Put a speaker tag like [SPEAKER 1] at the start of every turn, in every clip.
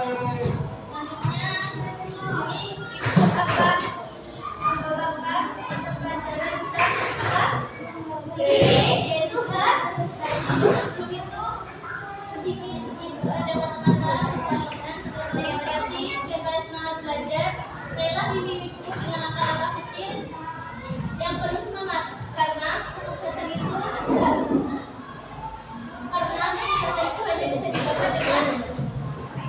[SPEAKER 1] Selanjutnya ini ibu akan membawakan mata pelajaran tentang apa? Yaitu haji. Sebelum itu di sini ibu ada kata-kata kalian atau kreasi biar kalian semangat belajar. Rela bimbing ibu dengan langkah-langkah kecil yang penuh semangat karena kesuksesan itu hanya bisa didapat dengan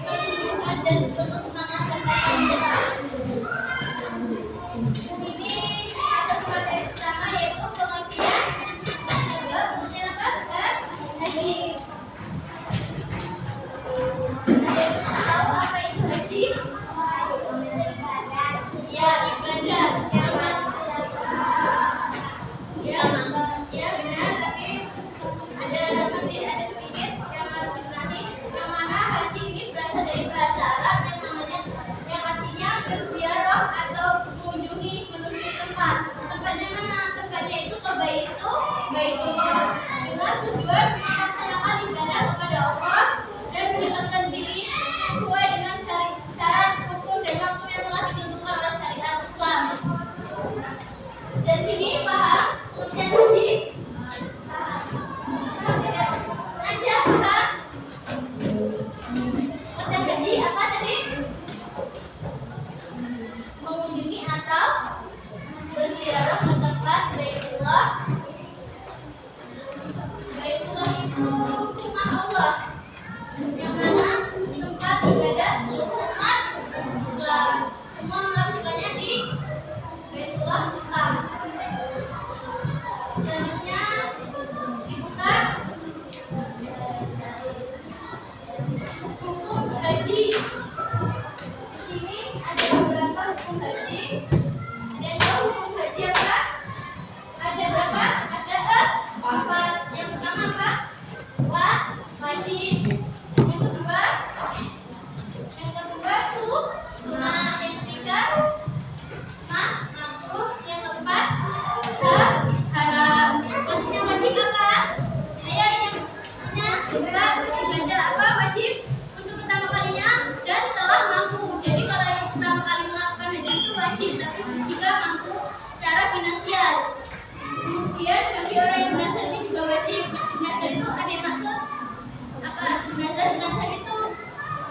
[SPEAKER 1] kesungguhan dan penuh semangat dan rasa nyata. Di sini ada materi pertama yaitu pengertian. Coba pengertian apa? Haji. Ada yang tahu apa itu haji? Ya, ibadah. Ya benar, tapi masih ada sedikit yang harus dibenahi. Yang mana haji ini berasal dari bahasa Arab yang artinya berziarah atau mengunjungi tempat. Tempatnya mana? Tempatnya itu ke Baitullah dengan tujuan melaksanakan ibadah kepada Allah dan mendekatkan diri sesuai dengan syarat hukum dan waktu yang telah ditentukan oleh syariat Islam. Dari sini paham pengertian haji? Aja paham? Pengertian haji apa tadi? Mengunjungi atau berziarah ke tempat Baitullah. Baitullah itu rumah Allah, yang mana tempat ibadah seluruh umat Islam. Semua melakukannya di Baitullah Mekah. Selanjutnya dibuka hukum haji. Di sini ada beberapa hukum haji. Dan hukum haji apa? Ada berapa? Ada 4. Yang pertama apa? Wajib. Yang kedua sunnah. Yang ketiga makruh. Yang keempat haram. Maksudnya wajib apa? Saya yang punya baca apa wajib untuk pertama kalinya dan telah mampu. Jadi kalau yang pertama kali melakukan haji itu wajib, tapi jika mampu secara finansial. Kemudian bagi orang yang bernazar ini juga wajib. Nazar itu ada yang maksud apa? Nazar itu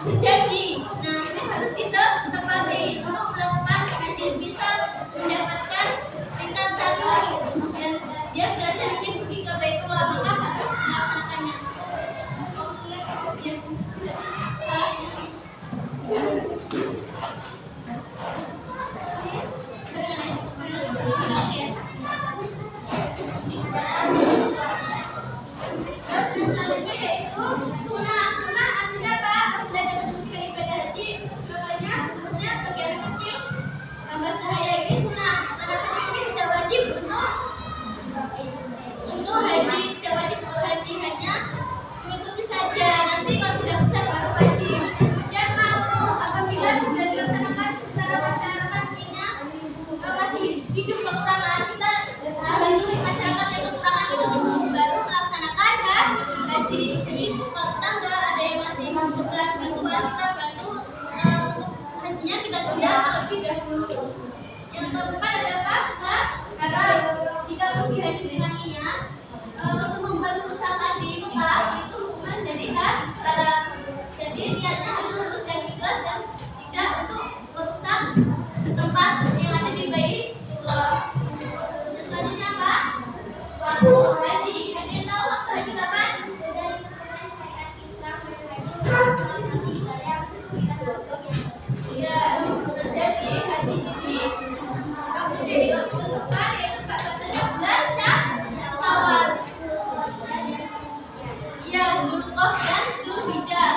[SPEAKER 1] berjanji. Nah ini harus ditepati untuk melakukan haji. Misal mendapatkan bintang 1 dan dia belajar ingin pergi ke Baitullah, maka harus melaksanakannya. Selanjutnya yaitu sunnah. Sunnah artinya apa? Belajar menunaikan ibadah haji. Contohnya sebenarnya kegiatan kecil. Tambah sahaya ini sunnah. Anak-anak ini tidak wajib untuk haji. Tidak wajib untuk haji, hanya mengikuti saja. Nanti kalau sudah besar baru wajib. Dan mampu apabila sudah dilaksanakan secara masyarakatnya masih hidup kekurangan, kita bantu masyarakat yang kekurangan itu baru melaksanakan haji. Jadi kalau kita nggak ada yang masih membutuhkan bantuan, kita bantu untuk hajinya kita sudah lebih dahulu. Yang keempat ada apa? Haram. Jika pergi haji dengan niat untuk membuat kerusakan di Mekah, itu hukuman dari haram. Jadi niatnya harus lurus dan ikhlas dan tidak untuk merusak tempat yang ada di Baitullah. Dan selanjutnya apa? Waktu haji. Haji tahu waktu haji kapan? Ya, terjadi haji ini waktunya di waktu tertentu yaitu 14 Syawal. Ya, Zulqa'dah dan Zulhijjah.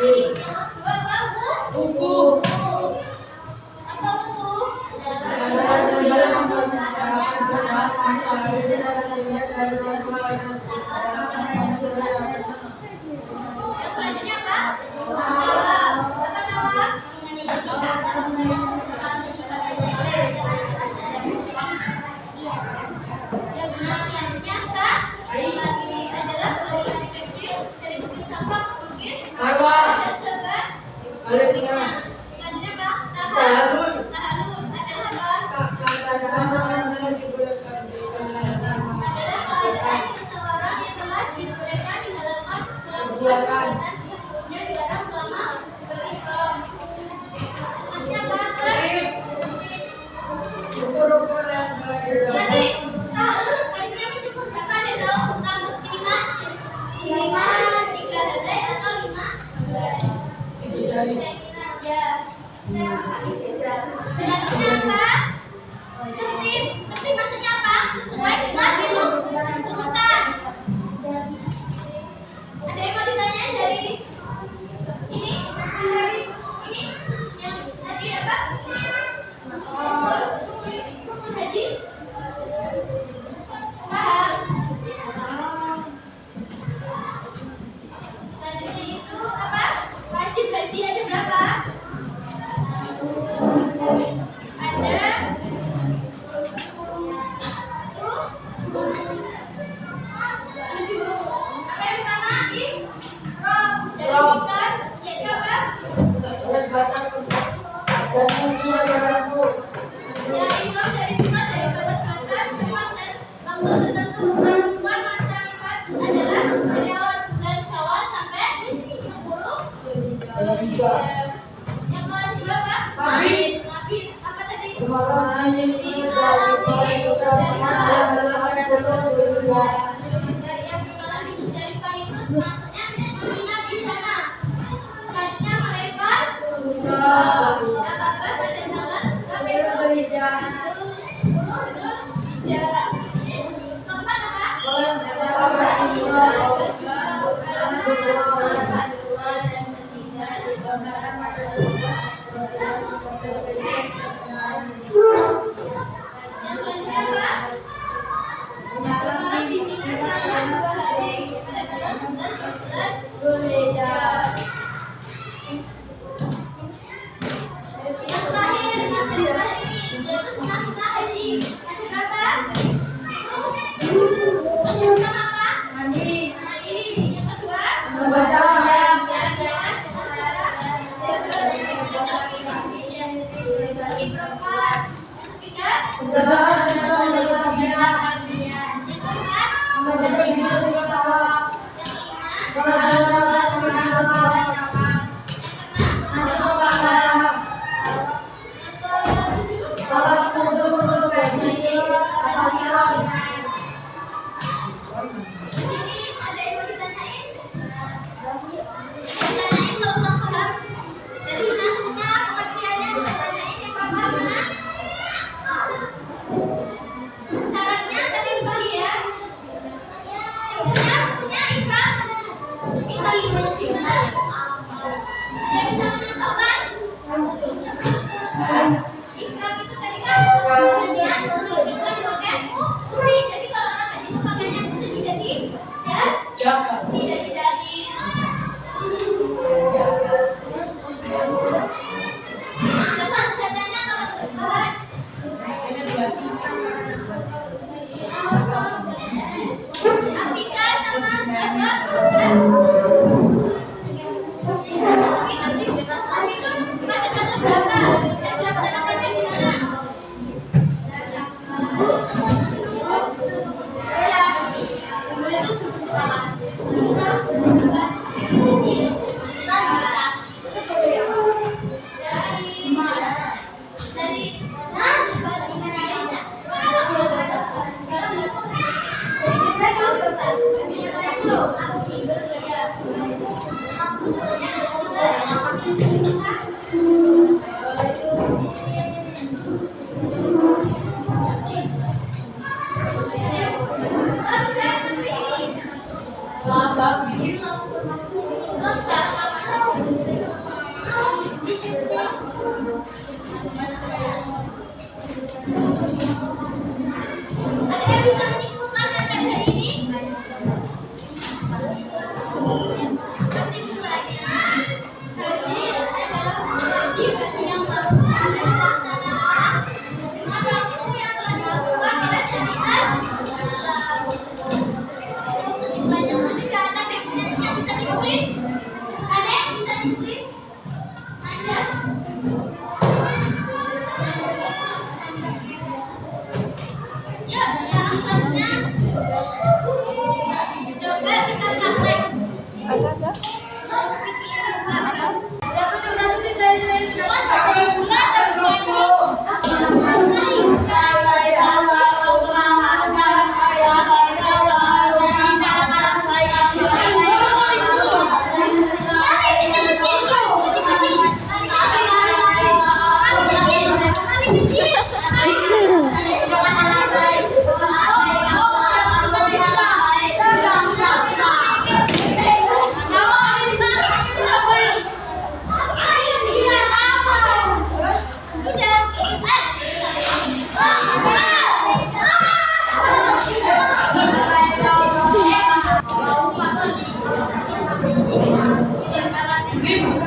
[SPEAKER 1] Yang kedua buku. Apa buku? Yang selanjutnya apa? Apa tawa? Yang selanjutnya tadi adalah bagian kecil dari bukit sampah mungkin dan coba selanjutnya apa? Tahalun adalah apa? Adalah keadaan seseorang yang telah dibolehkan dalam melakukan kegiatan sebelumnya dilarang selama berihram. Selanjutnya apa? Jadi tahalun garisnya mencukup berapa? Ada tahu rambut lima 3 helai atau 5 helai? Ya. Selanjutnya apa? Tertib maksudnya apa? Sesuai dengan urutan. Ada yang mau ditanya dari ini? Dari ini? Yang tadi apa? Rukun haji? Paham? Selanjutnya itu apa? Wajib haji ada berapa? Ada 7. Apa yang pertama? Ihram dari mikot yaitu apa? Ya, ihram dari mikot dari batas-batas tempat dan waktu tertentu. Ketentuan masyarakat adalah dari awal bulan Syawal sampai 10 Zulhijjah. Yang kedua apa? Mabit. Apa tadi? Yang bermalam di Musdalifah itu maksudnya menginap di sana. Selanjutnya melempar apa pada tanggal Zulhijjah. Keempat apa? Yang selanjutnya apa? Bermalam di Mina selama 2 hari pada tanggal 11 Zulhijjah. Yang terakhir yang kedua ini yaitu sunnah haji. Ada berapa? Yang pertama apa? Mandi. Yang kedua? Membaca. Yang jalan dengan cara jaga kaki yang dibagi berempat. Ketiga? Yang keempat? Yang syaratnya tadi bagi ya. Punya ihram. Kita manusia. Ada bisa menentukan? Ihram itu tadi kan bagian untuk ihram pakai uri. Jadi kalau orang haji itu pakainya itu tidak dijahit. Kapan sadarnya kalau bahas? Afrika sama siapa? Itu pada tanggal berapa? Dan dilaksanakannya di mana? Selamat pagi. Udah.